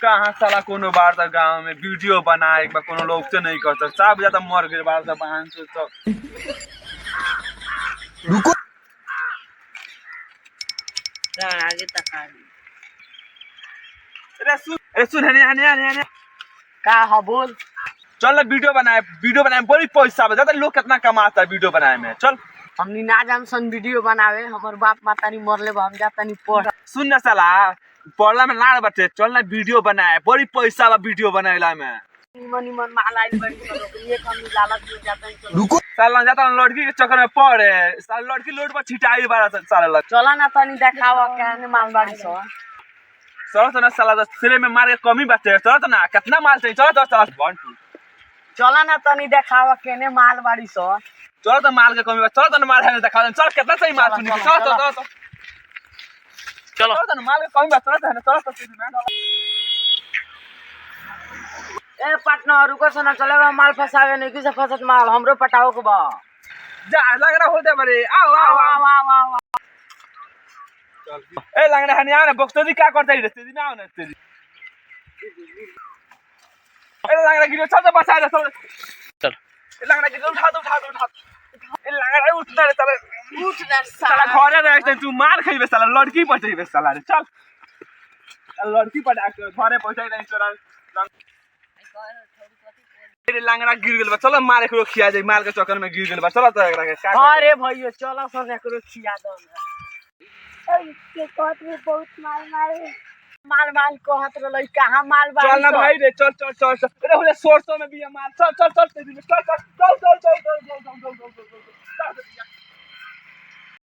कहाँ साला कोनो बार तक गांव में वीडियो बनाए एक बार कोनो लोग से नहीं कर सकता सब ज्यादा मर गए बार सब बहन से सब रुको आगे तक अरे सुन हने का हो बोल। चल ना वीडियो बनाए बड़ी पैसा है ज्यादा लोग कितना कमाता है वीडियो बनाए में चल हमनी ना जान सन वीडियो बनावे हमर बाप मातानी मरले बा हम जातानी पढ़। सुन ना साला पढ़ला में लाड़ बटे चल ना वीडियो बनाए बड़ी पैसा बा वीडियो बनाएला में निमन महलाई बड़ी करो ये कमी लालच में जातानी चलो। रुको साला जाता लड़की के चक्कर में पड़े साला लड़की लोड पर छिटाई बारा साला लग चला ना तनी देखावा कहने मालबाड़ी सो चलो तो ना साला सिरे में मार के कमी बाटे चलो तो ना कितना माल चाहिए चलो तो चलो चला ना तनी देखावा कहने मालबाड़ी सो चलो तो माल के कमी बा चलो तो माल है दिखा चल कितना सही माल सुनी चलो चलो तो माल के कमी बा चलो तो ए पटना रुको सना चलेगा माल फसावे नहीं किसे फसत माल हमरो पटाओ के बा जा लगना होते बरे आओ आओ आओ वाह वाह चल ए लगना हनी आओ ना बक्सोदी क्या करता है तेजी में आओ ना तेजी ए लगना गिरो चल तो बचा दे चल ए लगना गिरो उठा ए लगना उठना रे साला उठ ना साला घरे रह तू मार खइबे साला लड़की पटइबे साला रे चल लड़की पटा के घरे पहुंचाई नहीं तोरा अरे लांगड़ा गिर गेल बा चलो मार एकरो खिया जाई मार के चक्कर में गिर गेल बा चलो तो एकरा के का अरे भैया चलो सब एकरो खिया दो के कहत में बहुत माल मारे माल कहत रहलै कहां माल बाड़ी चल ना भाई रे चल अरे होले सोरसों में भी है माल चल तेजी में चल